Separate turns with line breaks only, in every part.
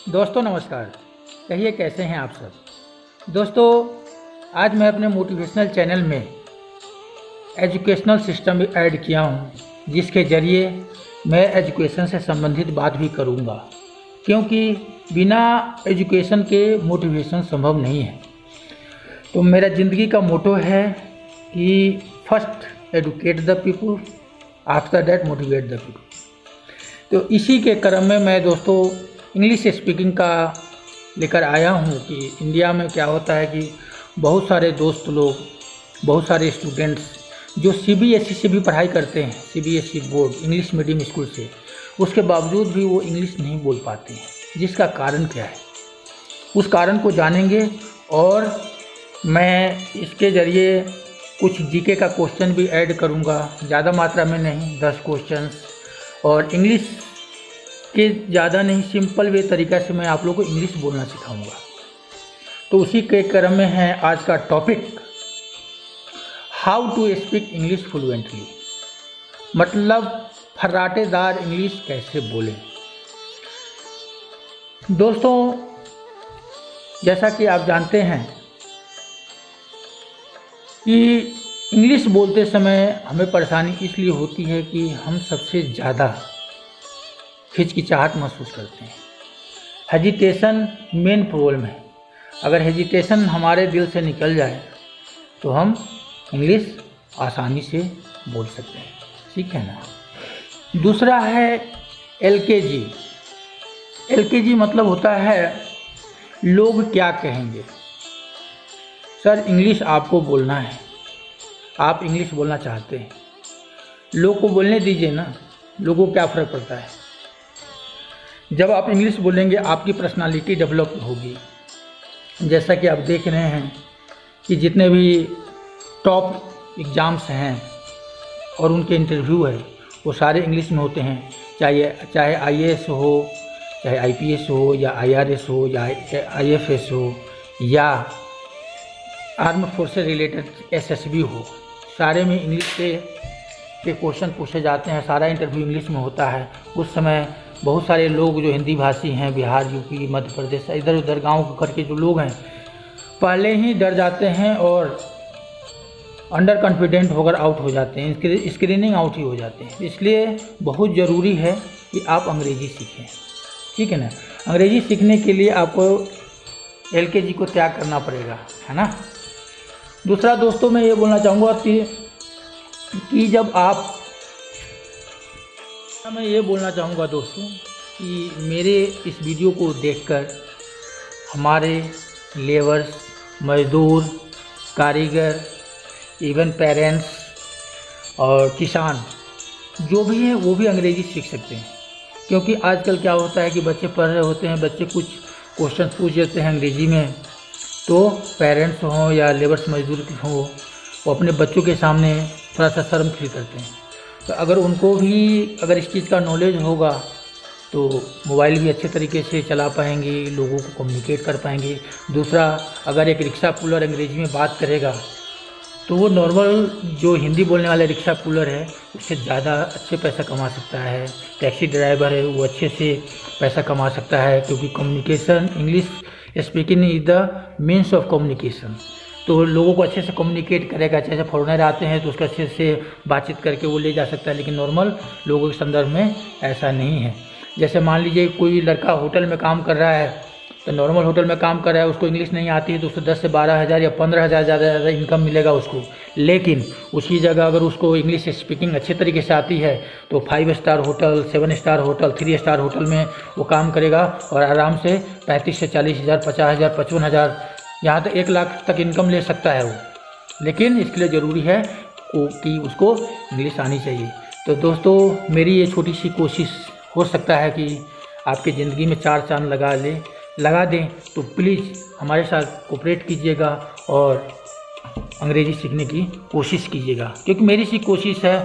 दोस्तों नमस्कार। कहिए कैसे हैं आप सब। दोस्तों आज मैं अपने मोटिवेशनल चैनल में एजुकेशनल सिस्टम ऐड किया हूं, जिसके ज़रिए मैं एजुकेशन से संबंधित बात भी करूंगा, क्योंकि बिना एजुकेशन के मोटिवेशन संभव नहीं है। तो मेरा ज़िंदगी का मोटो है कि first educate the people, after that motivate the people. तो इसी के क्रम में मैं दोस्तों इंग्लिश स्पीकिंग का लेकर आया हूँ कि इंडिया में क्या होता है कि बहुत सारे दोस्त लोग, बहुत सारे स्टूडेंट्स जो सीबीएसई से भी पढ़ाई करते हैं, CBSE board English medium school से, उसके बावजूद भी वो इंग्लिश नहीं बोल पाते हैं। जिसका कारण क्या है, उस कारण को जानेंगे और मैं इसके ज़रिए कुछ जीके का क्वेश्चन भी ऐड करूँगा, ज़्यादा मात्रा में नहीं, 10 क्वेश्चंस, और इंग्लिश के ज़्यादा नहीं, सिंपल वे तरीक़ा से मैं आप लोगों को इंग्लिश बोलना सिखाऊंगा। तो उसी के क्रम में है आज का topic, how to speak English fluently, मतलब फर्राटेदार इंग्लिश कैसे बोलें। दोस्तों जैसा कि आप जानते हैं कि इंग्लिश बोलते समय हमें परेशानी इसलिए होती है कि हम सबसे ज़्यादा हिचकिचाहट महसूस करते हैं। हेजिटेशन मेन प्रॉब्लम है। अगर हेजिटेशन हमारे दिल से निकल जाए तो हम इंग्लिश आसानी से बोल सकते हैं, ठीक है ना। दूसरा है एलकेजी। एलकेजी मतलब होता है लोग क्या कहेंगे। सर इंग्लिश आपको बोलना है, आप इंग्लिश बोलना चाहते हैं, लोग को बोलने दीजिए ना, लोगों को क्या फ़र्क पड़ता है। जब आप इंग्लिश बोलेंगे आपकी पर्सनालिटी डेवलप होगी। जैसा कि आप देख रहे हैं कि जितने भी टॉप एग्ज़ाम्स हैं और उनके इंटरव्यू है वो सारे इंग्लिश में होते हैं, चाहे आईएएस हो, चाहे आईपीएस हो, या आईआरएस हो, या आईएफएस हो, या आर्म फोर्स से रिलेटेड एसएसबी हो, सारे में इंग्लिश के क्वेश्चन पूछे जाते हैं। सारा इंटरव्यू इंग्लिश में होता है। उस समय बहुत सारे लोग जो हिंदी भाषी हैं, बिहार, यूपी, मध्य प्रदेश, इधर उधर गांव करके जो लोग हैं, पहले ही डर जाते हैं और अंडर कॉन्फिडेंट होकर आउट हो जाते हैं, स्क्रीनिंग आउट ही हो जाते हैं। इसलिए बहुत ज़रूरी है कि आप अंग्रेज़ी सीखें, ठीक है ना। अंग्रेज़ी सीखने के लिए आपको एलकेजी को त्याग करना पड़ेगा, है ना। दूसरा दोस्तों मैं ये बोलना चाहूँगा कि जब आप, मैं ये बोलना चाहूँगा दोस्तों कि मेरे इस वीडियो को देखकर हमारे लेबर्स, मज़दूर, कारीगर, इवन पेरेंट्स और किसान जो भी हैं वो भी अंग्रेज़ी सीख सकते हैं। क्योंकि आजकल क्या होता है कि बच्चे पढ़ रहे होते हैं, बच्चे कुछ क्वेश्चन पूछ देते हैं अंग्रेज़ी में, तो पेरेंट्स हों या लेबर्स मज़दूर हों, वो अपने बच्चों के सामने थोड़ा सा शर्म फील करते हैं। तो अगर उनको भी अगर इस चीज़ का नॉलेज होगा तो मोबाइल भी अच्छे तरीके से चला पाएंगे, लोगों को कम्युनिकेट कर पाएंगे। दूसरा, अगर एक रिक्शा पुलर अंग्रेज़ी में बात करेगा तो वो नॉर्मल जो हिंदी बोलने वाला रिक्शा पुलर है उससे ज़्यादा अच्छे पैसा कमा सकता है। टैक्सी ड्राइवर है वो अच्छे से पैसा कमा सकता है, क्योंकि communication, English speaking is the means of communication. तो लोगों को अच्छे से कम्युनिकेट करेगा। जैसे फॉरेनर आते हैं तो उसके अच्छे से बातचीत करके वो ले जा सकता है, लेकिन नॉर्मल लोगों के संदर्भ में ऐसा नहीं है। जैसे मान लीजिए कोई लड़का होटल में काम कर रहा है, तो नॉर्मल होटल में काम कर रहा है, उसको इंग्लिश नहीं आती है, तो उसको 10 से 12 हज़ार या 15 हज़ार ज़्यादा इनकम मिलेगा उसको। लेकिन उसी जगह अगर उसको इंग्लिश स्पीकिंग अच्छे तरीके से आती है तो 5 star hotel, 7 star hotel, 3 star hotel में वो काम करेगा और आराम से 35 से 40 हज़ार, 50 हज़ार, 55 हज़ार, यहाँ तक 1 लाख तक इनकम ले सकता है वो। लेकिन इसके लिए ज़रूरी है कि उसको इंग्लिश आनी चाहिए। तो दोस्तों मेरी ये छोटी सी कोशिश हो सकता है कि आपकी ज़िंदगी में 4 चांद लगा दें। तो प्लीज़ हमारे साथ कोऑपरेट कीजिएगा और अंग्रेज़ी सीखने की कोशिश कीजिएगा, क्योंकि मेरी सी कोशिश है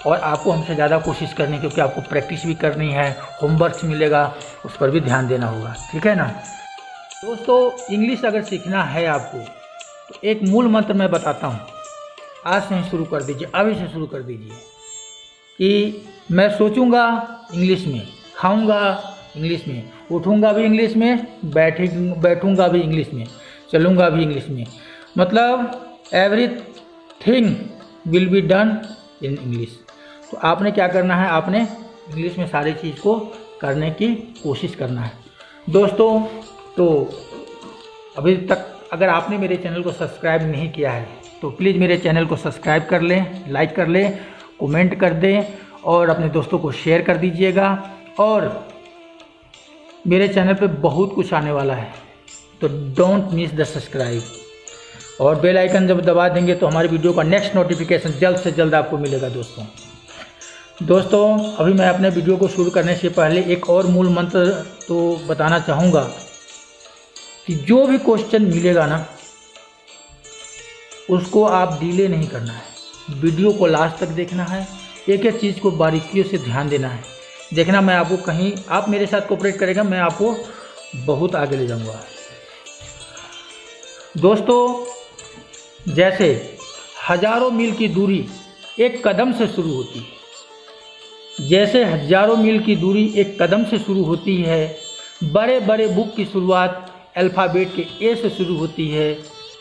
और आपको हमसे ज़्यादा कोशिश करनी है, क्योंकि आपको प्रैक्टिस भी करनी है, होमवर्क मिलेगा, उस पर भी ध्यान देना होगा, ठीक है ना। दोस्तों इंग्लिश अगर सीखना है आपको तो एक मूल मंत्र मैं बताता हूँ, आज से ही शुरू कर दीजिए, अभी से शुरू कर दीजिए कि मैं सोचूंगा इंग्लिश में, खाऊंगा इंग्लिश में, उठूँगा भी इंग्लिश में, बैठूँगा भी इंग्लिश में, चलूँगा भी इंग्लिश में, मतलब everything will be done in English. तो आपने क्या करना है, आपने इंग्लिश में सारी चीज़ को करने की कोशिश करना है दोस्तों। तो अभी तक अगर आपने मेरे चैनल को सब्सक्राइब नहीं किया है तो प्लीज़ मेरे चैनल को सब्सक्राइब कर लें, लाइक कर लें, कमेंट कर दें और अपने दोस्तों को शेयर कर दीजिएगा। और मेरे चैनल पे बहुत कुछ आने वाला है, तो डोंट मिस द सब्सक्राइब, और बेल आइकन जब दबा देंगे तो हमारी वीडियो का नेक्स्ट नोटिफिकेशन जल्द से जल्द आपको मिलेगा दोस्तों। अभी मैं अपने वीडियो को शुरू करने से पहले एक और मूल मंत्र तो बताना चाहूँगा कि जो भी क्वेश्चन मिलेगा ना, उसको आप डिले नहीं करना है, वीडियो को लास्ट तक देखना है, एक एक चीज़ को बारीकियों से ध्यान देना है। देखना मैं आपको कहीं, आप मेरे साथ कोऑपरेट करेगा, मैं आपको बहुत आगे ले जाऊंगा दोस्तों। जैसे हजारों मील की दूरी एक कदम से शुरू होती है, जैसे हजारों मील की दूरी एक कदम से शुरू होती है, बड़े बड़े बुक की शुरुआत अल्फ़ाबेट के ए से शुरू होती है,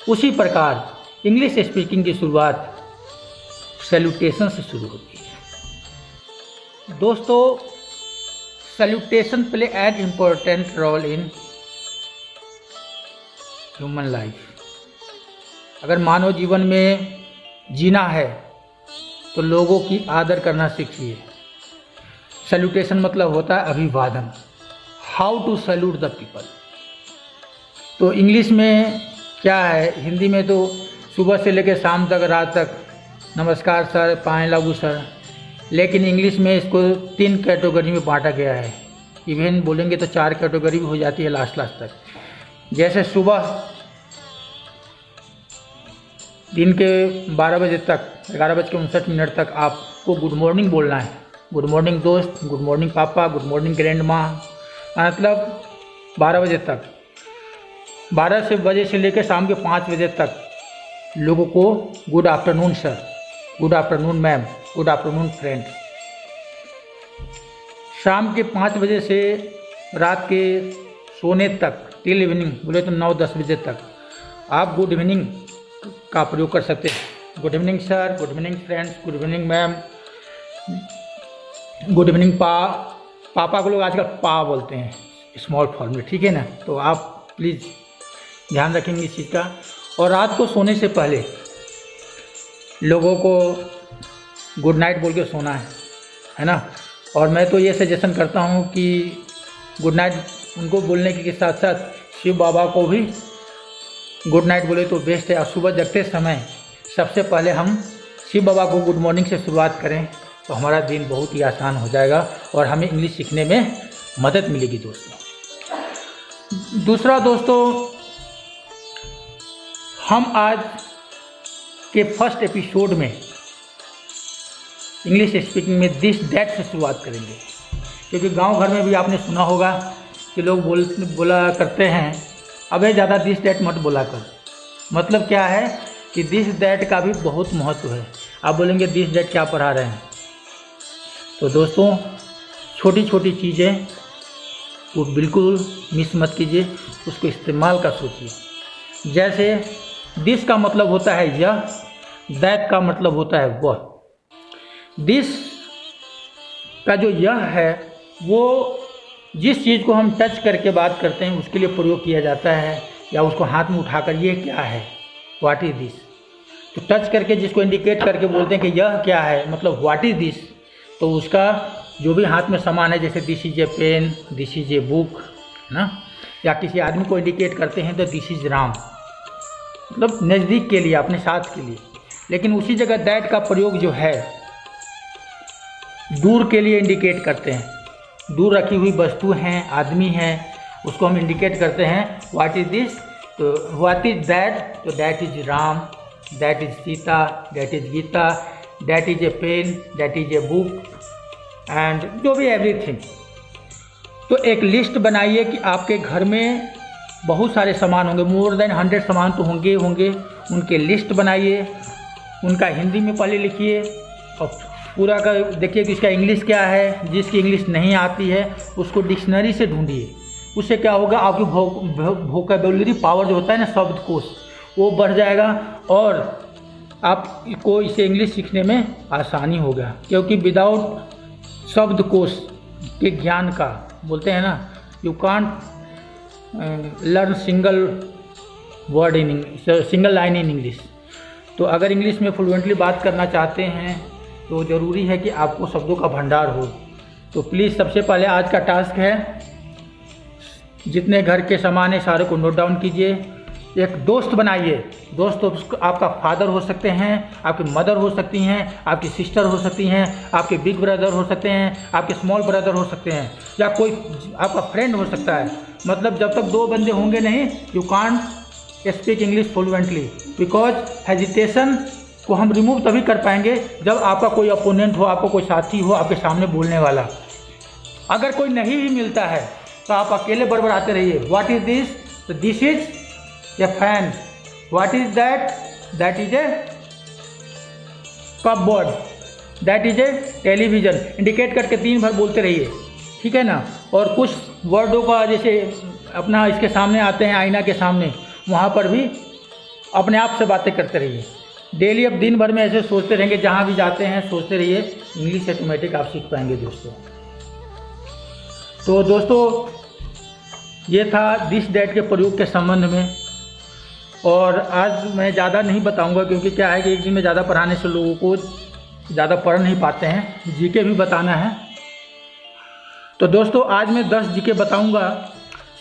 उसी प्रकार इंग्लिश स्पीकिंग की शुरुआत सैल्यूटेशन से शुरू होती है दोस्तों। Salutation play an important role in human life. अगर मानव जीवन में जीना है तो लोगों की आदर करना सीखिए। सैल्यूटेशन मतलब होता है अभिवादन, how to salute the people. तो इंग्लिश में क्या है, हिंदी में तो सुबह से लेकर शाम तक, रात तक नमस्कार सर, पाए लागू सर, लेकिन इंग्लिश में इसको 3 कैटेगरी में बांटा गया है। इवन बोलेंगे तो 4 कैटेगरी भी हो जाती है लास्ट तक। जैसे सुबह दिन के 12 बजे तक, 11:59 तक आपको गुड मॉर्निंग बोलना है। गुड मॉर्निंग दोस्त, गुड मॉर्निंग पापा, गुड मॉर्निंग ग्रैंड माँ, मतलब 12 बजे तक। 12 बजे से लेकर शाम के 5 बजे तक लोगों को good afternoon sir, good afternoon ma'am, good afternoon friend. शाम के 5 बजे से रात के सोने तक टिल इवनिंग, बोले तो 9-10 बजे तक आप गुड इवनिंग का प्रयोग कर सकते हैं। Good evening sir, good evening friends, good evening ma'am, good evening पापा को लोग आजकल पा बोलते हैं स्मॉल फॉर्म में, ठीक है ना। तो आप प्लीज़ ध्यान रखेंगे इस चीज़ का। और रात को सोने से पहले लोगों को गुड नाइट बोल के सोना है ना। और मैं तो ये सजेशन करता हूँ कि गुड नाइट उनको बोलने के साथ साथ शिव बाबा को भी गुड नाइट बोले तो बेस्ट है। और सुबह जगते समय सबसे पहले हम शिव बाबा को गुड मॉर्निंग से शुरुआत करें तो हमारा दिन बहुत ही आसान हो जाएगा और हमें इंग्लिश सीखने में मदद मिलेगी दोस्तों। दूसरा दोस्तों, हम आज के फर्स्ट एपिसोड में इंग्लिश स्पीकिंग में दिस दैट से शुरुआत करेंगे, क्योंकि गांव घर में भी आपने सुना होगा कि लोग बोला करते हैं, अबे ज़्यादा दिस दैट मत बोला कर। मतलब क्या है कि दिस दैट का भी बहुत महत्व है। आप बोलेंगे दिस दैट क्या पढ़ा रहे हैं, तो दोस्तों छोटी छोटी चीज़ें वो बिल्कुल मिस मत कीजिए, उसको इस्तेमाल का सोचिए। जैसे दिस का मतलब होता है यह, दैट का मतलब होता है वह। दिस का जो यह है वो जिस चीज़ को हम टच करके बात करते हैं उसके लिए प्रयोग किया जाता है, या उसको हाथ में उठाकर ये क्या है, व्हाट इज़ दिस। तो टच करके जिसको इंडिकेट करके बोलते हैं कि यह क्या है, मतलब व्हाट इज़ दिस, तो उसका जो भी हाथ में सामान है, जैसे this is a pen, this is a book ना, या किसी आदमी को इंडिकेट करते हैं तो दिस इज राम, मतलब नज़दीक के लिए, अपने साथ के लिए। लेकिन उसी जगह दैट का प्रयोग जो है दूर के लिए इंडिकेट करते हैं। दूर रखी हुई वस्तु हैं, आदमी हैं, उसको हम इंडिकेट करते हैं व्हाट इज़ दिस, तो व्हाट इज़ दैट, तो that is Ram, that is Sita, that is Gita, that is a pen, that is a book and जो भी एवरीथिंग। तो एक लिस्ट बनाइए कि आपके घर में बहुत सारे सामान होंगे, मोर देन 100 सामान तो होंगे, उनके लिस्ट बनाइए, उनका हिंदी में पहले लिखिए और पूरा का देखिए कि इसका इंग्लिश क्या है। जिसकी इंग्लिश नहीं आती है उसको डिक्शनरी से ढूंढिए, उससे क्या होगा आपकी वोकैबुलरी पावर जो होता है ना, शब्दकोश, वो बढ़ जाएगा और आपको इसे इंग्लिश सीखने में आसानी होगा। क्योंकि विदाउट शब्दकोश के ज्ञान का बोलते हैं ना, you can't learn single word in single line in English. तो अगर इंग्लिश में फ्लुएंटली बात करना चाहते हैं तो ज़रूरी है कि आपको शब्दों का भंडार हो। तो प्लीज़ सबसे पहले आज का टास्क है, जितने घर के सामान है सारे को नोट डाउन कीजिए। एक दोस्त बनाइए। दोस्त तो आपका फादर हो सकते हैं, आपकी मदर हो सकती हैं, आपकी सिस्टर हो सकती हैं, आपके बिग ब्रदर हो सकते हैं, आपके स्मॉल ब्रदर हो सकते हैं, या कोई आपका फ्रेंड हो सकता है। मतलब जब तक 2 बंदे होंगे नहीं, you can't speak English fluently, because hesitation को हम रिमूव तभी कर पाएंगे जब आपका कोई अपोनेंट हो, आपका कोई साथी हो आपके सामने बोलने वाला। अगर कोई नहीं भी मिलता है तो आप अकेले बड़बड़ाते रहिए। What is this? तो this is a fan. What is that? That is a cupboard. That is a television. Indicate करके 3 बार बोलते रहिए, ठीक है ना। और कुछ वर्डों का जैसे अपना इसके सामने आते हैं, आईना के सामने, वहाँ पर भी अपने आप से बातें करते रहिए। डेली अब दिन भर में ऐसे सोचते रहेंगे, जहाँ भी जाते हैं सोचते रहिए, इंग्लिश ऑटोमेटिक आप सीख पाएंगे दोस्तों। तो दोस्तों ये था दिस दैट के प्रयोग के संबंध में। और आज मैं ज़्यादा नहीं बताऊंगा, क्योंकि क्या है कि एक दिन में ज़्यादा पढ़ाने से लोगों को ज़्यादा पढ़ नहीं पाते हैं। जीके भी बताना है। तो दोस्तों आज मैं 10 जीके बताऊंगा।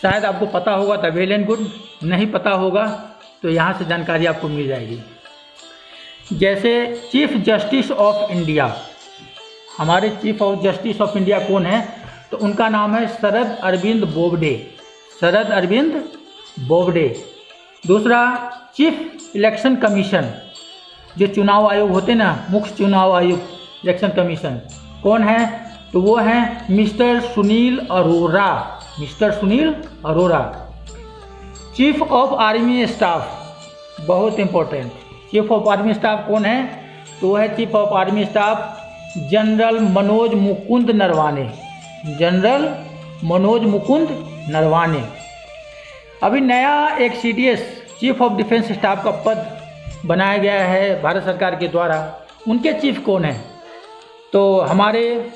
शायद आपको पता होगा तो वेल एंड गुड, नहीं पता होगा तो यहाँ से जानकारी आपको मिल जाएगी। जैसे चीफ जस्टिस ऑफ इंडिया, हमारे chief of justice of India कौन है? तो उनका नाम है शरद अरविंद बोबडे। शरद अरविंद बोबडे। दूसरा, चीफ इलेक्शन कमीशन, जो चुनाव आयोग होते ना, मुख्य चुनाव आयोग, इलेक्शन कमीशन, कौन है? तो वो हैं mister Sunil Arora. Mister Sunil Arora. Chief of army staff, बहुत important, chief of army staff कौन है? तो वो है chief of army staff general Manoj Mukund Naravane. General Manoj Mukund Naravane. अभी नया एक CDS chief of defence staff का पद बनाया गया है भारत सरकार के द्वारा। उनके चीफ कौन है? तो हमारे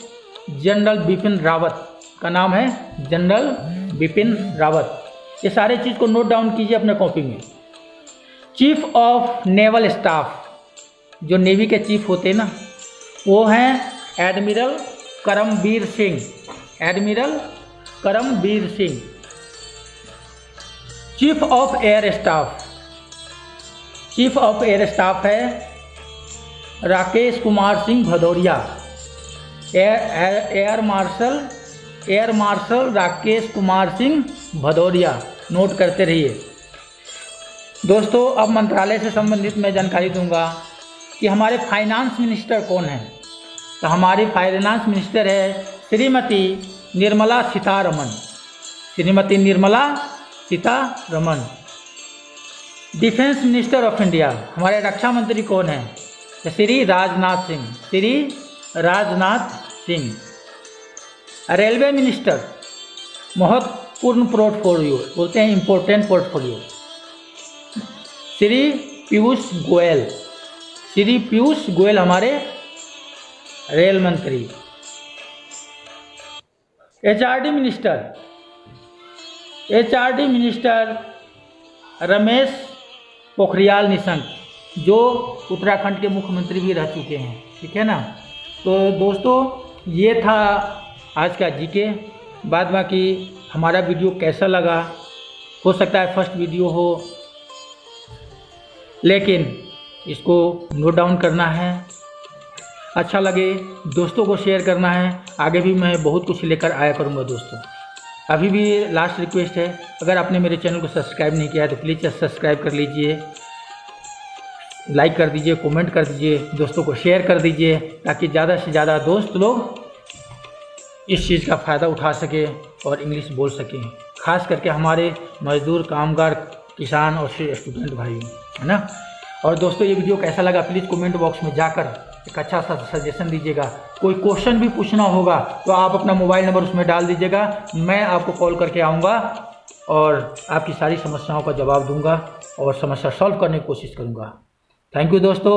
जनरल बिपिन रावत का नाम है, जनरल बिपिन रावत। ये सारे चीज़ को नोट डाउन कीजिए अपने कॉपी में। चीफ ऑफ नेवल स्टाफ, जो नेवी के चीफ होते हैं ना, वो हैं admiral Karambir Singh. Admiral Karambir Singh. Chief of air staff, chief of air staff है Rakesh Kumar Singh Bhadauria. Air marshal Rakesh Kumar Singh Bhadauria. Note करते रहिए दोस्तों। अब मंत्रालय से संबंधित मैं जानकारी दूंगा कि हमारे फाइनेंस मिनिस्टर कौन है। तो हमारी फाइनेंस मिनिस्टर है Shrimati Nirmala Sitharaman. Shrimati Nirmala Sitharaman. Defence minister of India, हमारे रक्षा मंत्री कौन है? तो श्री राजनाथ सिंह। श्री राजनाथ सिंह। रेलवे मिनिस्टर, महत्वपूर्ण पोर्टफोलियो, बोलते हैं इंपॉर्टेंट पोर्टफोलियो, श्री पीयूष गोयल। श्री पीयूष गोयल हमारे रेल मंत्री। HRD minister, HRD minister Ramesh Pokhriyal Nishank, जो उत्तराखंड के मुख्यमंत्री भी रह चुके हैं, ठीक है ना। तो दोस्तों ये था आज का जीके। बाद बाकी हमारा वीडियो कैसा लगा, हो सकता है फर्स्ट वीडियो हो, लेकिन इसको नोट डाउन करना है, अच्छा लगे दोस्तों को शेयर करना है। आगे भी मैं बहुत कुछ लेकर आया करूँगा दोस्तों। अभी भी लास्ट रिक्वेस्ट है, अगर आपने मेरे चैनल को सब्सक्राइब नहीं किया है तो प्लीज़ सब्सक्राइब कर लीजिए, लाइक कर दीजिए, कमेंट कर दीजिए, दोस्तों को शेयर कर दीजिए, ताकि ज़्यादा से ज़्यादा दोस्त लोग इस चीज़ का फ़ायदा उठा सके और इंग्लिश बोल सकें। खास करके हमारे मजदूर, कामगार, किसान और स्टूडेंट भाइयों, है ना। और दोस्तों ये वीडियो कैसा लगा प्लीज़ कमेंट बॉक्स में जाकर एक अच्छा सा सजेशन दीजिएगा। कोई क्वेश्चन भी पूछना होगा तो आप अपना मोबाइल नंबर उसमें डाल दीजिएगा, मैं आपको कॉल करके आऊँगा और आपकी सारी समस्याओं का जवाब दूंगा और समस्या सॉल्व करने की कोशिश करूंगा। थैंक यू दोस्तों।